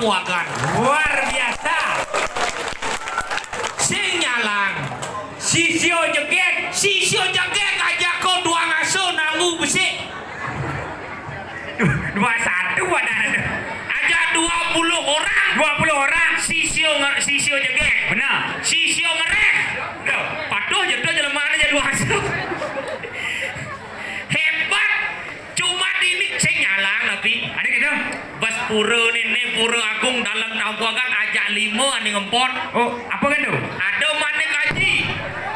Tampuakan. Luar biasa. Sing nyalang. Sisio jegek aja kau dua ngasuh nanggu besi. 21 ada. Aja 20 orang. 20 orang. Sisio jegek. Benar. Sisio ngerek. Patuh jatuh jelema aja dua ngasuh. Hebat. Cuma ini sing nyalang tapi Ada gitu. bas pura ini pura agung dalam Tampuakan ajak 5 ani ngempot. Oh, apa kan tuh? Ada manik haji.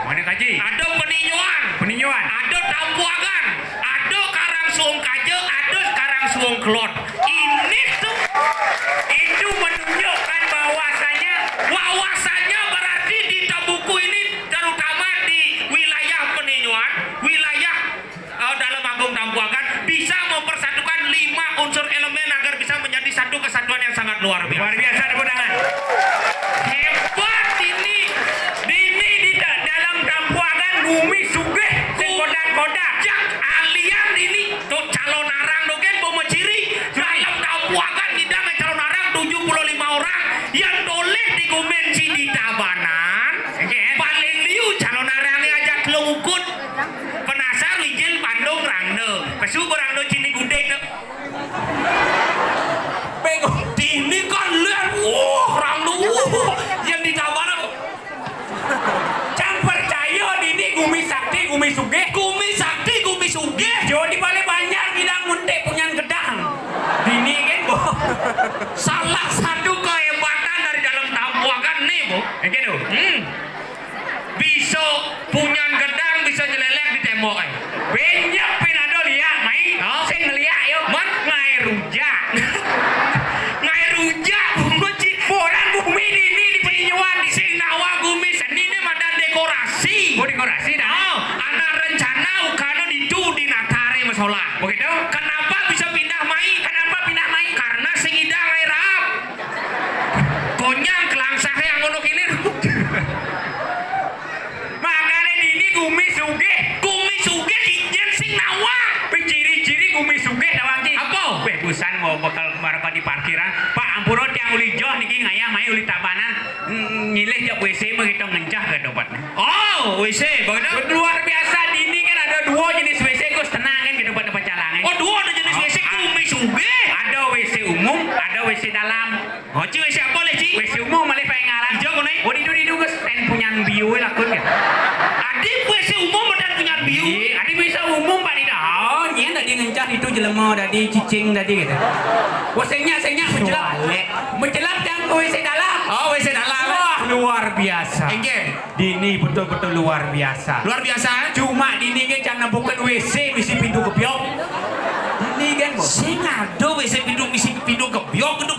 Mana kaji? Ada peninjauan. Peninjauan. Ada Tampuakan. Ada Karang Suong Kaje. Ada Karang Suong Kelot. Ini tuh Itu menunjukkan bahwasanya berarti di Tambuku ini terutama di wilayah peninjauan, wilayah dalam agung Tampuakan bisa mempersatukan 5 unsur elemen agar bisa menjadi satu kesatuan yang sangat luar biasa. luar biasa tepuk tangan. Hebat ini. Di dalam Tampuakan bumi sugih sing kodak-kodak. Jak alian ini tuh calon arang dogen pemeciri dalam Tampuakan kita nge calon arang 75 orang yang doleh di konvensi di Tabanan. Paling liu calon arangnya ajak kelungkut. Penasar wijil Bandung Rangde. Pesu Rangde Cini Gudeg. Bengok. Ini kan lihat, Rangde, yang di Tabanan. Jangan percaya ini gumi sakti, gumi sugih. Gumi sakti, gumi sugih. Jo di balik banyak kita muntik punya gedang. Dini kan bo. Salah satu kehebatan dari dalam Tampuakan nih, Bu. Gitu. Bisa punya gedang, bisa nyelelek di tembok. Banyak penado liat mai. Oh. Sing ngeliat yo. Man. Ngai rujak. Ngai rujak, bumeci. Boran bumi ini di peninjauan di Sing nawa gumi seni ini ada dekorasi. Oh dekorasi dah. Oh, anak rencana ukana ditu di Natare masalah. Begitu. Kenapa bisa pindah mai? Kenapa pindah mai? Karena sing idang ngai raap. Konyang kelangsah yang ngono kini. Makanya ini gumi sugih. Gumi suge kijen sing nawa. Ciri-ciri gumi sugih dawang ki. Apa? Weh busan mau bakal marapa di parkiran. Pak ampura tiang uli joh niki ngaya mai uli tabanan. Nyilih jak WC mah kita ngencah ke depan. Oh, WC, bagaimana? Luar biasa di ini kan ada 2 jenis WC gus tenang kan ke depan calangan. Oh, dua ada jenis WC gumi suge. Ada WC umum, ada WC dalam. Oh, ci WC apa leh, ci? WC umum malah pengen ngalah. Hijau kau naik? Oh di gus ten punya biu lakun kan. Adik WC umum dan punya biu. Iya, ada bisa umum Pak Dida. Oh, nyen tadi ngencah itu jelema tadi cicing tadi gitu. Wah, sengnya menjelap yang ke WC dalam. Oh, WC dalam. Wah, luar biasa. Engge. Dini betul-betul luar biasa. Luar biasa. Cuma dini kan jangan bukan WC misi pintu kebiok. Dini kan bos. Sing ada WC pintu misi pintu kebiok lo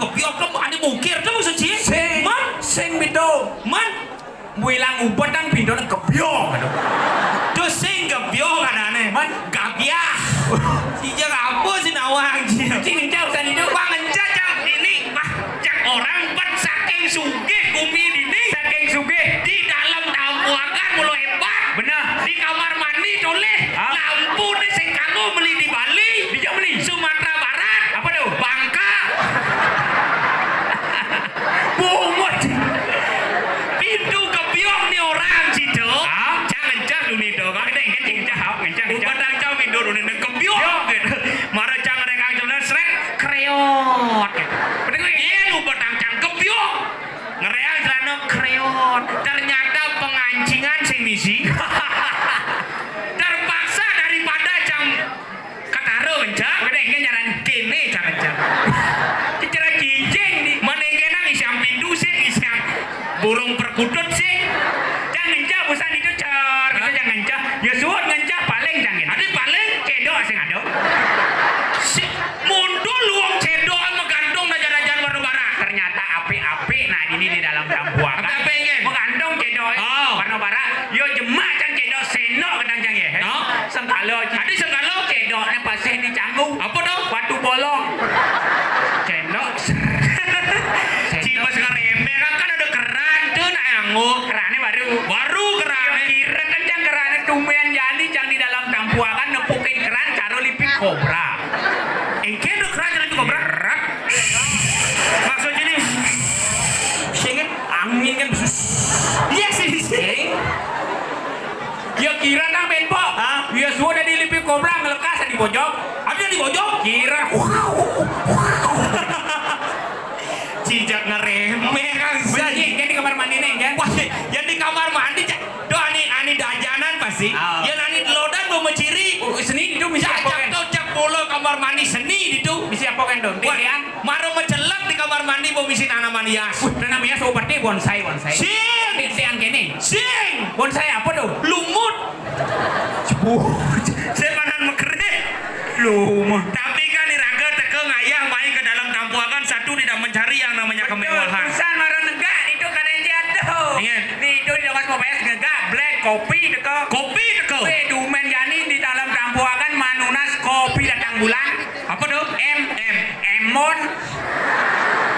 ada mukir tuh maksud ci? Sing, sing pintu. Man, Wilang ubet kan pintu kebiok. tuh sing kebiok kadane. Man, Gabiah. Sija apa sih nawang ci? cing ngencah usan itu. Wah ngencah cak ini. Wah, cak orang ban saking sugih bumi ini. Saking sugih. Di dalam Tampuakan mulo hebat. Benar. Di kamar mandi toleh Hah? lampu nih sing kanggo beli di Bali. Dijak beli. Sumatera Barat. Apa tuh? Bangka. Bungut. Pintu kebiok nih orang situ. Ah? Jangan cak dunia itu. Kau Kita ingat ngencah. Padang jauh pintu dunia kebiok. Gitu. Marah jangan rekang jauh seret kreot. Penting iya lu padang jauh kebiok. Ngereang celana kreot. Ternyata pengancingan sing misi. Terpaksa daripada jam ketaro kencang. Kita ingat nyaran. Kene jangan jam. Cara kijing nih. Menengena isiang pintu sih, isiang burung perkutut sih. Jangan ngencah busan itu car. Kita jangan ngencah. Ya suat ngencah paling jangan. Ada paling Cedok sing ada. si mundur luang cedok sama gantung raja-rajaan warna barat. Ternyata api-api. Nah ini di dalam Tampuakan. Apa pengen? Mengandung cedok. Oh. Warna barat. Yo jemak can cedok senok kadang jang ya. Oh. Sengkalo. Ada sengkalo Cedoknya pasih di canggung. apa dong? Batu bolong. Cendok. Cuma sekarang remeh kan ada keran tuh nak anggur. Kerannya Baru keran. kira kan jang kerannya tumben jadi jang di dalam Tampuakan nepukin keran karo lipik kobra. Engke ada keran jalan kobra. Maksud ini Ya sudah dilipi kobra ngelekas di pojok. Ada di pojok. Kira. Cijak ngeremeh kan. Bener kan di kamar mandi nih kan. Wah, yang di kamar mandi do ani dajanan pasti. Oh. Yang ani lodan mau menciri. Seni itu bisa apa kan? Jajak cak polo kamar mandi seni itu. Bisa apa kan dong? Wah, Tian. maro mencelak di kamar mandi mau misi tanaman hias. Namanya seperti bonsai. Sing, Tian kene. sing, Bonsai apa tuh? lumut. Saya panan mekerek. Lumut. Tapi kan Iraga teke ngayang main ke dalam tampuakan satu tidak mencari yang namanya kemewahan. Tulisan marah negak itu kan yang jatuh. Ingat. Nih itu di dalam mobil negak black kopi teko. Kopi teke. Dumen yani di dalam tampuakan manunas kopi datang bulan. Apa tuh? Emon.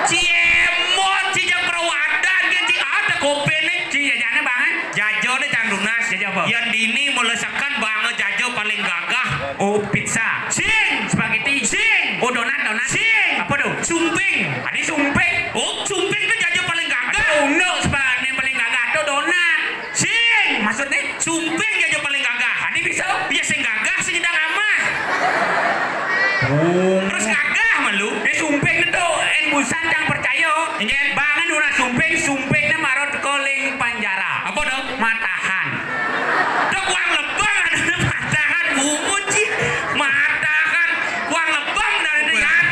Ciemon, cijak perawadan kan ci ada kopi nih. Jajannya banget. Jajo nih cangdunas. Jajo apa? Yang dini melesakan banget jajo paling gagah. Oh pizza. Sing, Spaghetti. sing, Oh donat. sing. Apa tuh? Sumping. Tadi sumpek. Oh, sumping kan jajo paling gagah. Oh no, spaghetti yang paling gagah tuh donat. Sing, Maksudnya? sumping jajo paling gagah. Tadi bisa. Ya sing gagah sing sedang amah. Oh. Terus gagah malu. Sumpek itu busan yang percaya. Ingat. Bangan una sumpeknya marot koling panjara. Apa dong? Matahan. Dok uang lebang ada matahan umut sih. Matahan uang lebang dari dengan.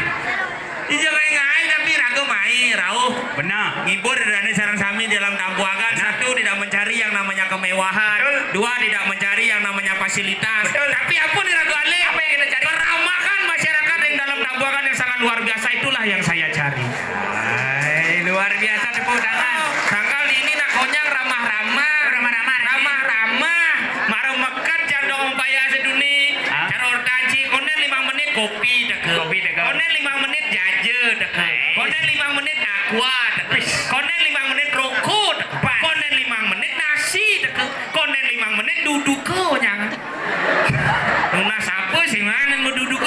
Iya ngai tapi ragu main rauh. Benar. Ngibur dan sarang sami dalam tampuakan. Satu tidak mencari yang namanya kemewahan. Betul. Dua tidak mencari yang namanya fasilitas. Betul. Tapi apa nih ragu ale? Apa yang kita cari? Keramahan masyarakat yang dalam tampuakan yang sangat luar biasa itulah yang saya cari. Hai, luar biasa tepuk tangan. Tanggal ini nak konyang ramah-ramah. Ramah-ramah. Ramah-ramah. Marah mekat jandong payah seduni. Hah? Cara ortanci konen 5 menit kopi deke. Kopi deke. Konen 5 menit jaje deke. Konen 5 menit aqua deke. Konen 5 menit rokok deke. Konen 5 menit nasi deke. Konen 5 menit duduk nyang. Lunas apa sih mana mau duduk?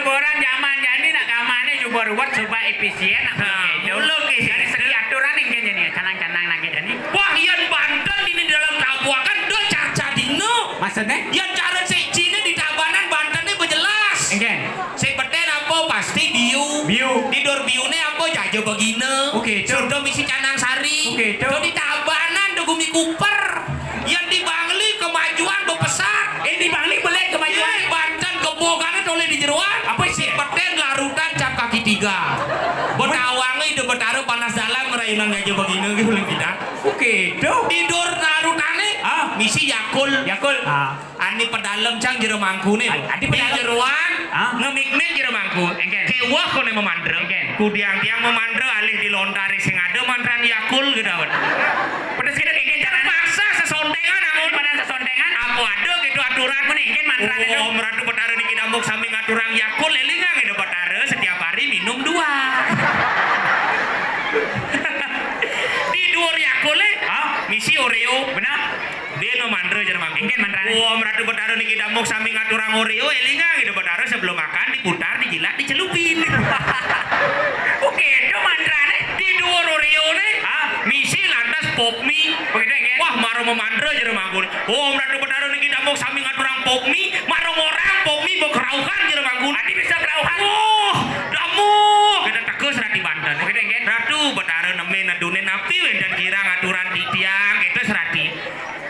Orang zaman jadi nak kamane juga ruwet supaya efisien. Dari segi aturan yang jadi canang-canang lagi jadi. Wah, yang Banten ini dalam tabuakan do caca dino. Maksudnya? Yang cara cina di Tabanan Banten ini berjelas. Enggak. Si peten apa pasti biu. Biu. Di dor biune apa jajo begine. Oke, Cok. Surdo misi canang sari. Oke, Cok. Do di Tabanan do Gumi Cooper. Yang di Bangli kemajuan do pesat. Di Bangli boleh kemajuan. Iya, Banten keboganan oleh di jeruan. Apa Si sih? peten larutan cap kaki 3. Betawangi do betaruh panas dalam ngerayunan jajo begine gitu lebih tidak. Oke, tuh. Di dor larutane misi Yakul. Yakul. Ani pedalem cang jero mangku nih. Adi Di pedalem. jeruan Ah? ngemik-mik jero mangku. Engken. Kewah kone memandre. Engken. Kudiang-tiang memandre alih dilontari sing ada mantran Yakul gitu. Pedes kita kayak gini. Terpaksa sesondengan namun Pada sesondengan. apa ada gitu aturan Mana ingin mantra itu? Oh, meratu petare niki dambuk sami ngaturang Yakul elingang itu petare setiap hari minum 2. Di dhuwur Yakul misi Oreo. Benar. Dia no mandre jeung mangku. Ingin mantrane. Oh, meratu petare niki dambuk sami ngaturang Oreo elingang itu petare sebelum makan diputar, dijilat, dicelupin. Oke, itu mantrane. Di dhuwur Oreo nih. Misi lantas pop mie. Begitu ingin. Wah, maro memandre jeung mangku. Oh, meratu petare niki dambuk sami ngaturang pop mie, maro orang pop mie mau keraukan jeung mangku. Adi bisa kerauhan. Oh, damuk. Kita teges rati Banten. Begitu ingin. Ratu betara nemen nadune napi we dan kira ngaturan di tiang itu serati.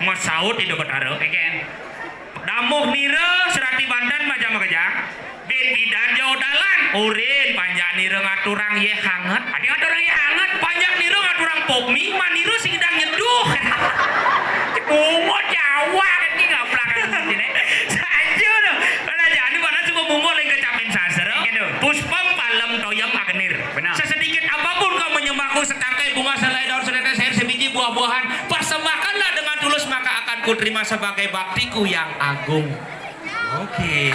Masaut itu betara. Ingin. Damuh nire serati Banten macam kejang. Ben bidan jauh dalan. Urin panjang nire ngaturang ye hangat. Adi ngaturang ye hangat. Panjang nire ngaturang pop mie, manire sing sedang nyeduh. Bungo Jawa kan ini nggak belakang sini. Saja dong. Kalau jadi mana cuma bungo lagi kecapin sasar. Gitu. Puspam palem toyam agenir. Benar. Sesedikit apapun kau menyembahku setangkai bunga selai daun setetes air sebiji buah-buahan, persembahkanlah dengan tulus maka akan kuterima sebagai baktiku yang agung. Oke.